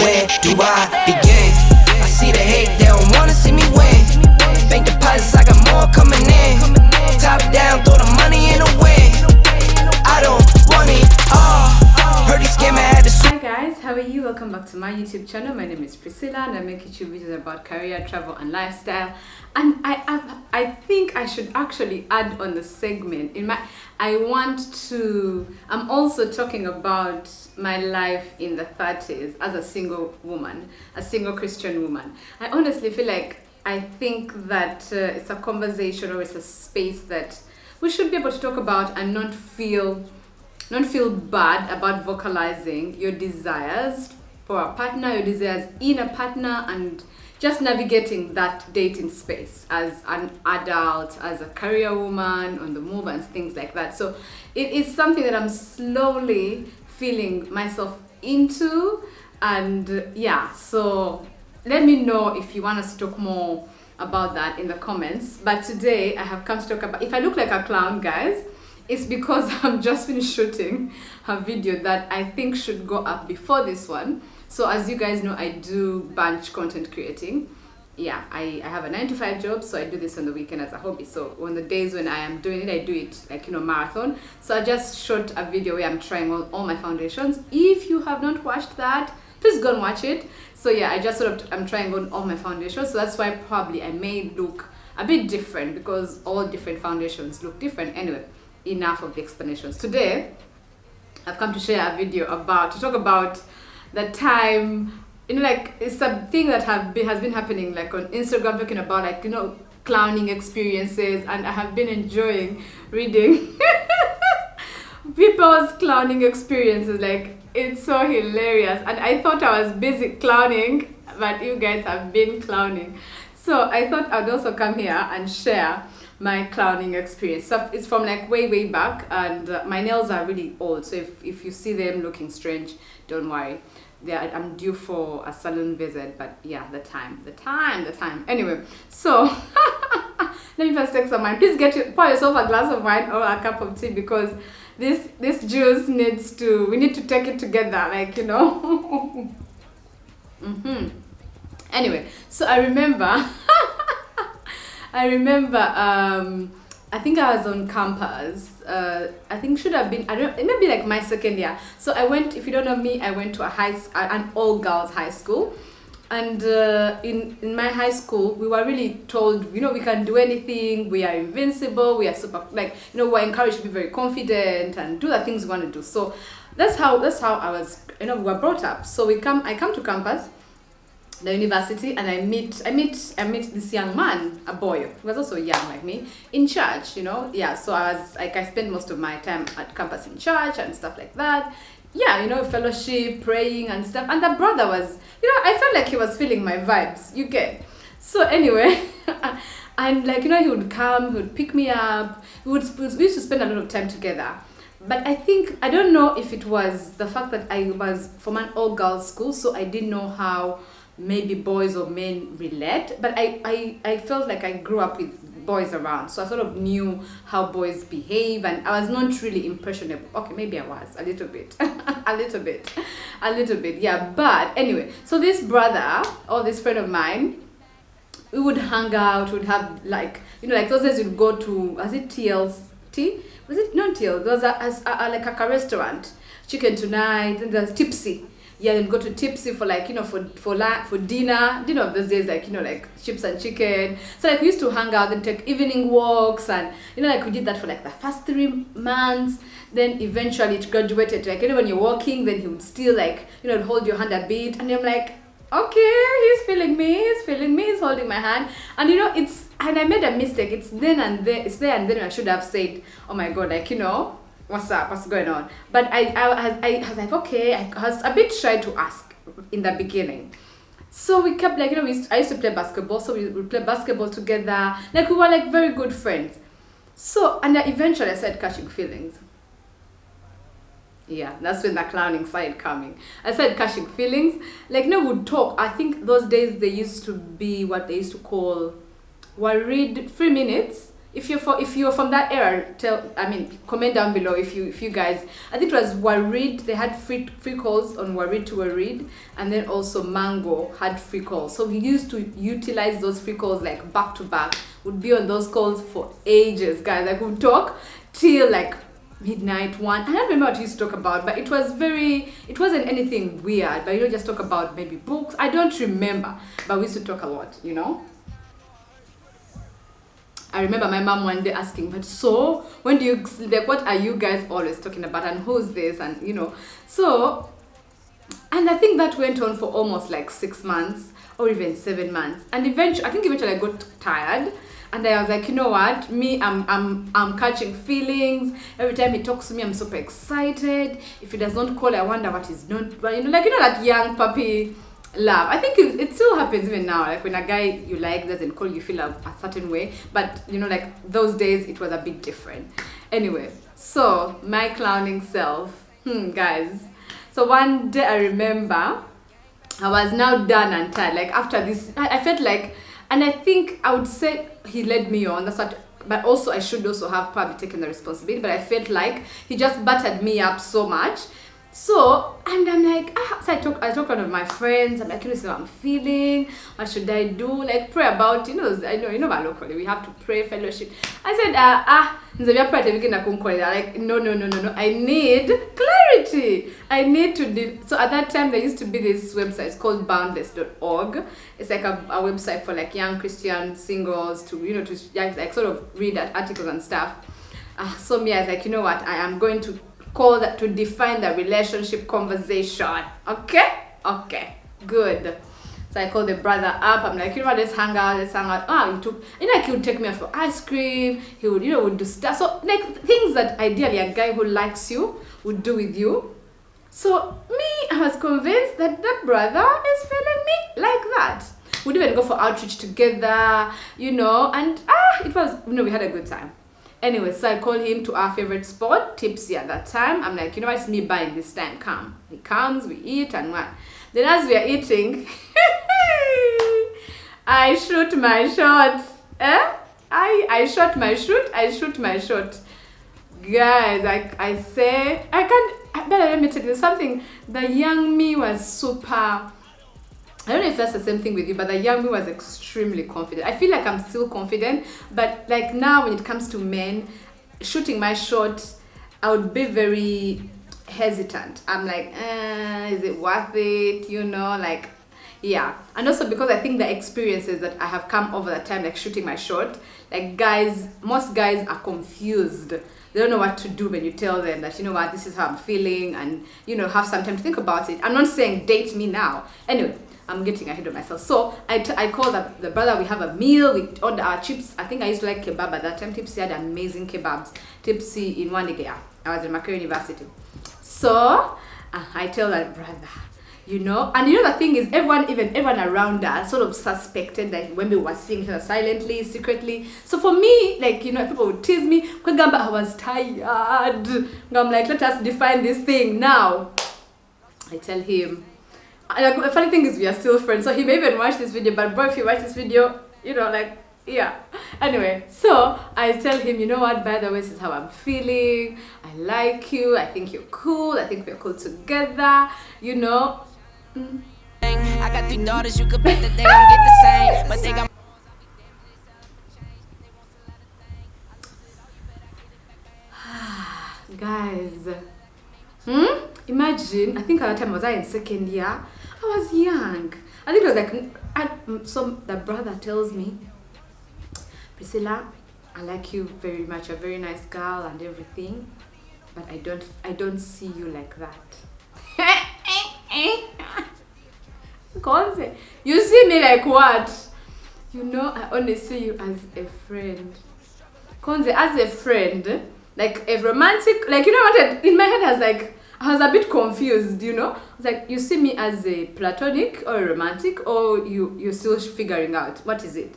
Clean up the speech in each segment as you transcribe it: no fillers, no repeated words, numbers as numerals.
where do I begin? I see the hate, they don't wanna see me win. Bank deposits, I got more coming in. Top down, throw the money in the wind. I don't want it all. Heard he scammer had to Hi guys, how are you? Welcome back to my YouTube channel. My name is Priscilla and I make YouTube videos about career, travel and lifestyle. And I think I should actually add on the segment I'm also talking about my life in the 30s as a single woman, a single Christian woman. I honestly feel like I think that it's a conversation or it's a space that we should be able to talk about and not feel bad about vocalizing your desires for a partner, your desires in a partner, and just navigating that dating space as an adult, as a career woman on the move and things like that. So it is something that I'm slowly feeling myself into, and yeah, so let me know if you want us to talk more about that in the comments. But today I have come to talk about, if I look like a clown, guys, it's because I'm just finished shooting a video that I think should go up before this one. So as you guys know, I do bunch content creating. Yeah, I have a 9-to-5 job, so I do this on the weekend as a hobby. So on the days when I am doing it, I do it like, marathon. So I just shot a video where I'm trying all my foundations. If you have not watched that, please go and watch it. So yeah, I just I'm trying on all my foundations. So that's why probably I may look a bit different, because all different foundations look different. Anyway, enough of the explanations. Today I've come to share a video to talk about the time, like it's a thing that has been happening like on Instagram, talking about like clowning experiences, and I have been enjoying reading people's clowning experiences. Like, it's so hilarious, and I thought I was busy clowning, but you guys have been clowning. So I thought I'd also come here and share my clowning experience. So it's from like way back, and my nails are really old, so if you see them looking strange, don't worry. I'm due for a salon visit, but yeah, the time. Anyway, so let me first take some wine. Please pour yourself a glass of wine or a cup of tea, because this juice we need to take it together, like, Anyway, so I remember I think I was on campus. I think should have been, it may be like my second year. So I went, if you don't know me, I went to an all-girls high school. And in my high school, we were really told, we can do anything, we are invincible, we are super, like, we're encouraged to be very confident and do the things we want to do. So that's how I was, we were brought up. So I come to campus, the university, and I meet this young man, a boy who was also young like me, in church. Yeah, so I spent most of my time at campus in church and stuff like that. Yeah, fellowship, praying and stuff. And the brother was, I felt like he was feeling my vibes, you get. So anyway, and like, he would come, he would pick me up, we used to spend a lot of time together. But I don't know if it was the fact that I was from an all-girls school, so I didn't know how maybe boys or men relate, but I felt like I grew up with boys around, so I sort of knew how boys behave, and I was not really impressionable. Okay, maybe I was a little bit a little bit, yeah. But anyway, so this brother or this friend of mine, we would hang out, we would have like, like those days we'd go to, was it TLT? Was it not TL? There was like a restaurant, Chicken Tonight, and there's Tipsy. Yeah, then go to Tipsy for like, for dinner. Those days, like, like chips and chicken. So like we used to hang out and take evening walks, and like we did that for like the first 3 months. Then eventually it graduated to like, when you're walking, then he would still like, hold your hand a bit, and I'm like, okay, he's feeling me, he's holding my hand. And and I made a mistake. It's there and then I should have said, oh my god, like, what's up, what's going on? But I was like, okay, I was a bit shy to ask in the beginning. So we kept like, I used to play basketball, so we would play basketball together. Like, we were like very good friends. So, and then eventually I started catching feelings. Yeah, that's when the clowning started coming. I started catching feelings. Like, we'd talk. I think those days they used to be what they used to call, we'll read 3 minutes. if you're from that era, comment down below if you guys. I think it was Warid. They had free calls on Warid to Warid, and then also Mango had free calls. So we used to utilize those free calls like back to back. Would be on those calls for ages, guys. Like we'd talk till like midnight, 1. I don't remember what we used to talk about, but it wasn't anything weird, but just talk about maybe books. I don't remember, but we used to talk a lot, I remember my mom one day asking, but so when do you sleep? Like, what are you guys always talking about, and who's this, and so, and I think that went on for almost like 6 months or even 7 months, and eventually I got tired. And I was like, you know what? I'm catching feelings. Every time he talks to me, I'm super excited. If he does not call, I wonder what he's doing. But that young puppy love. I think it still happens even now. Like when a guy you like doesn't call, you feel a certain way. But like those days, it was a bit different. Anyway, so my clowning self, guys. So one day I remember I was now done and tired. Like after this, I felt like. And I think I would say he led me on. That's what, but also I should also have probably taken the responsibility. But I felt like he just battered me up so much. So, and I'm like, so I talk one of my friends. I'm like, this is how I'm feeling. What should I do? Like, pray about, I know, about locally, we have to pray, fellowship. I said, like, no. I need clarity. I need to, so at that time, there used to be this website, it's called boundless.org. It's like a website for like young Christian singles to, to like sort of read articles and stuff. So me, I was like, you know what, I am going to call that to define the relationship conversation. Okay, good. So I called the brother up. I'm like, let's hang out. He would take me out for ice cream. He would, would do stuff. So like things that ideally a guy who likes you would do with you. So me, I was convinced that the brother is feeling me like that. We'd even go for outreach together, and it was, we had a good time. Anyway, so I called him to our favorite spot, Tipsy at that time. I'm like, it's me buying this time, come. He comes, we eat and what. Then as we are eating, I shoot my shot. I shot my shot. Guys, I say, let me tell you something. The young me was super, I don't know if that's the same thing with you, but the young me was extremely confident. I feel like I'm still confident, but like now when it comes to men, shooting my shot, I would be very hesitant. I'm like, is it worth it? Like, yeah. And also because I think the experiences that I have come over the time, like shooting my shot, like most guys are confused. They don't know what to do when you tell them that, what, this is how I'm feeling, and, have some time to think about it. I'm not saying date me now. Anyway, I'm getting ahead of myself. So I called the brother, we have a meal, we order our chips. I think I used to like kebab at that time. Tipsy had amazing kebabs. Tipsy in Wandigea. I was in Macquarie University. So I tell that brother, and the thing is, everyone around us sort of suspected that when we were seeing her silently, secretly. So for me, like, people would tease me, I was tired. I'm like, let us define this thing now. I tell him, the funny thing is we are still friends, so he may even watch this video, but bro, if you watch this video, yeah. Anyway, so I tell him, what, by the way, this is how I'm feeling. I like you. I think you're cool. I think we're cool together. I got 3 daughters, you could bet that they don't get the same, but they got. Guys, imagine, I think at that time was I in second year. I was young. I think it was like, so the brother tells me, Priscilla, I like you very much. You're a very nice girl and everything, but I don't see you like that. You see me like what? I only see you as a friend. As a friend, like a romantic, like what? In my head, I was a bit confused. I was like, you see me as a platonic or a romantic, or you're still figuring out what is it?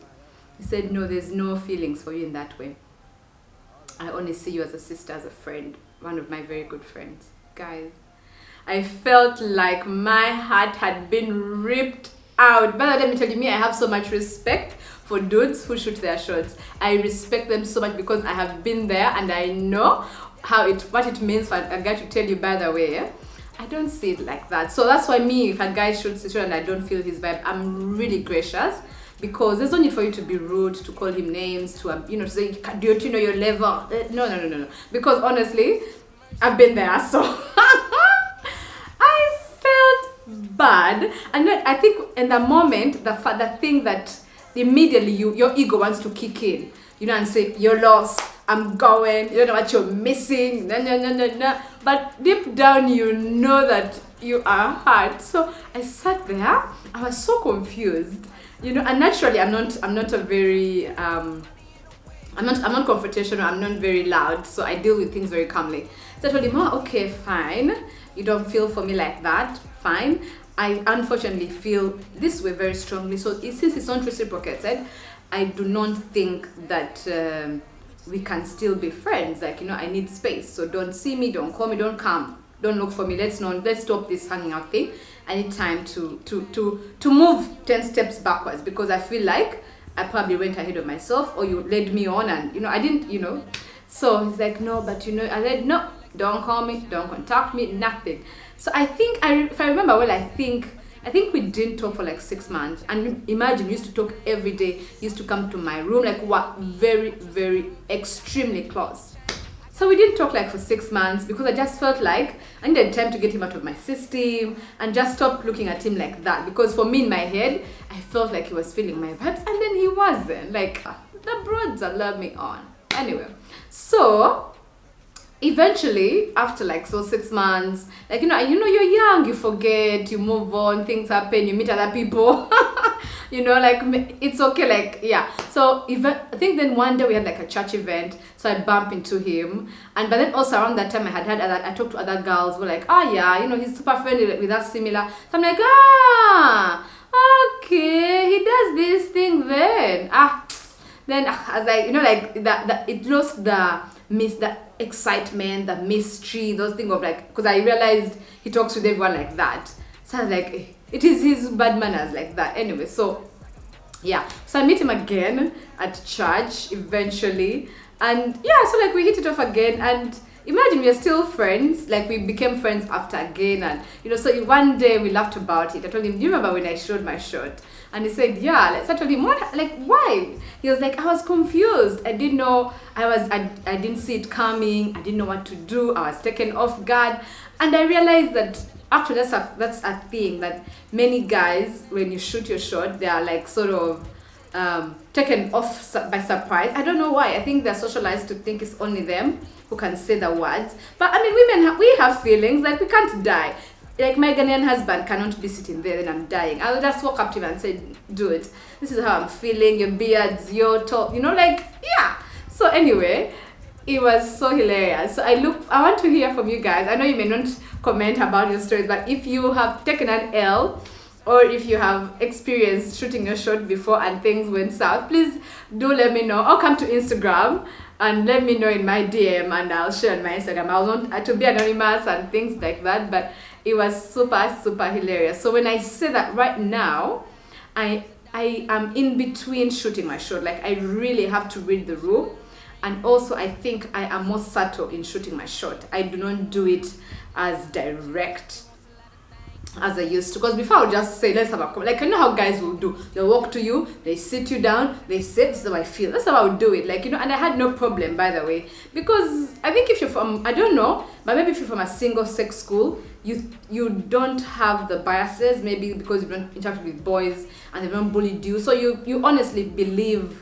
He said, no, there's no feelings for you in that way. I only see you as a sister, as a friend, one of my very good friends. Guys, I felt like my heart had been ripped out. But let me tell you, I have so much respect for dudes who shoot their shots. I respect them so much because I have been there and I know what it means for a guy to tell you, by the way, I don't see it like that. So that's why me, if a guy shoots the shot and I don't feel his vibe, I'm really gracious, because there's no need for you to be rude, to call him names, to to say, do you know your level? No. Because honestly, I've been there, so I felt bad. And then I think in the moment, the thing that immediately your ego wants to kick in, and say, you're lost, I'm going, you don't know what you're missing, no. But deep down, you know that you are hurt. So I sat there, I was so confused, and naturally I'm not a very I'm not confrontational, I'm not very loud, so I deal with things very calmly. So I told him, oh, okay, fine, you don't feel for me like that, fine. I unfortunately feel this way very strongly, so since it's not reciprocated, I do not think that we can still be friends. Like, I need space, so don't see me, don't call me, don't come, don't look for me, let's stop this hanging out thing. I need time to move 10 steps backwards, because I feel like I probably went ahead of myself, or you led me on, and I didn't, so he's like, no, but I said, no, don't call me, don't contact me, nothing. So I think if I remember well, I think we didn't talk for like 6 months. And imagine, we used to talk every day. He used to come to my room, like what, very, very extremely close. So we didn't talk like for 6 months, because I just felt like I needed time to get him out of my system and just stop looking at him like that. Because for me, in my head, I felt like he was feeling my vibes, and then he wasn't. Like, the broads that love me on. Anyway, so eventually, after like 6 months, like you're young, you forget, you move on, things happen, you meet other people, like it's okay, like, yeah. So I think then one day we had like a church event, so I bumped into him, but then also around that time I talked to other girls who were like, oh yeah, he's super friendly with us, similar. So I'm like, okay, he does this thing then. Then as like that it lost the excitement, the mystery, those things of like, because I realized he talks with everyone like that. So I was like, it is his bad manners like that. Anyway, so yeah, so I meet him again at church eventually, and yeah, so like we hit it off again, and imagine we are still friends, like we became friends after again, and so one day we laughed about it. I told him, do you remember when I showed my shot? And he said, yeah. Like, so I told him, what, like, why? He was like, I was confused. I didn't know, I didn't see it coming. I didn't know what to do. I was taken off guard. And I realized that actually that's a thing that many guys, when you shoot your shot, they are like sort of taken off by surprise. I don't know why. I think they're socialized to think it's only them who can say the words. But I mean, women, we have feelings, like we can't die. Like my Ghanaian husband cannot be sitting there and I'm dying. I'll just walk up to him and say, do it. This is how I'm feeling, your beards, your top, like, yeah. So anyway, it was so hilarious. So I want to hear from you guys. I know you may not comment about your stories, but if you have taken an L, or if you have experienced shooting your shot before and things went south, please do let me know, or come to Instagram and let me know in my DM, and I'll share on my Instagram. I want to be anonymous and things like that, but it was super, super hilarious. So when I say that right now, I am in between shooting my shot. Like, I really have to read the room, and also I think I am more subtle in shooting my shot. I do not do it as direct as I used to, because before I would just say, let's have a like, how guys will do. They'll walk to you, they sit you down, they say, this is how I feel. That's how I would do it, like, and I had no problem, by the way, because I think if you're from, I don't know, but maybe if you're from a single sex school, you don't have the biases, maybe because you don't interact with boys and they don't bully you, so you honestly believe.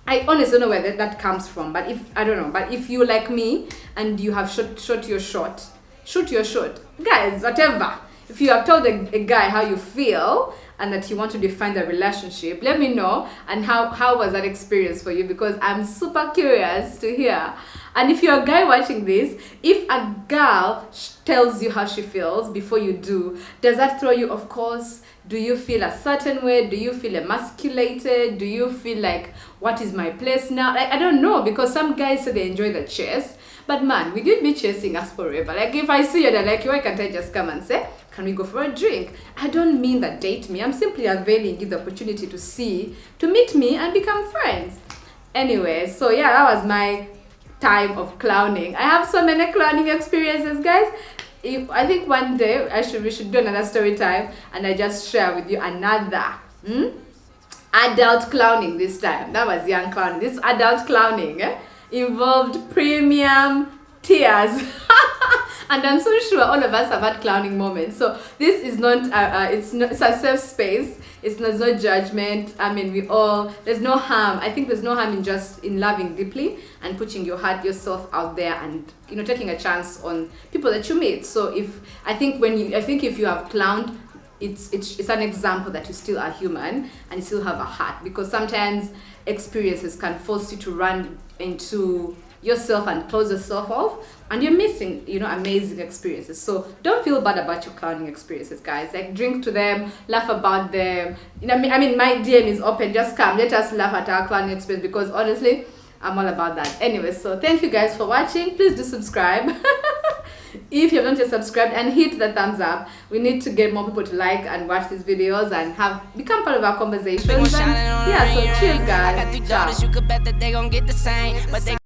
I honestly don't know where that comes from, but if you like me and you have shot your shot, shoot your shot, guys, whatever. If you have told a guy how you feel and that you want to define the relationship, let me know, and how was that experience for you, because I'm super curious to hear. And if you're a guy watching this, if a girl tells you how she feels before you do, does that throw you off course? Do you feel a certain way? Do you feel emasculated? Do you feel like, what is my place now? Like, I don't know, because some guys say they enjoy the chase, But man, will you be chasing us forever? Like if I see you and I like you, why can't I just come and say, can we go for a drink? I don't mean that date me. I'm simply availing you the opportunity to meet me and become friends. Anyway, so yeah, that was my time of clowning. I have so many clowning experiences, guys. I think one day we should do another story time and I just share with you another adult clowning this time. That was young clowning. This adult clowning involved premium tears. And I'm so sure all of us have had clowning moments. So this is not, it's a safe space. There's no judgment. I mean, there's no harm. I think there's no harm in loving deeply and putting yourself out there and, taking a chance on people that you meet. So I think if you have clowned, it's an example that you still are human and you still have a heart, because sometimes experiences can force you to run into yourself and close yourself off, and you're missing amazing experiences. So don't feel bad about your clowning experiences, guys. Like, drink to them, laugh about them. I mean my DM is open. Just come, let us laugh at our clowning experience, because honestly I'm all about that. Anyway, so thank you guys for watching. Please do subscribe if you have not yet subscribed, and hit the thumbs up. We need to get more people to like and watch these videos and become part of our conversations. Yeah, so cheers, guys. I got 3 daughters, you could bet that they gon' get the same, but they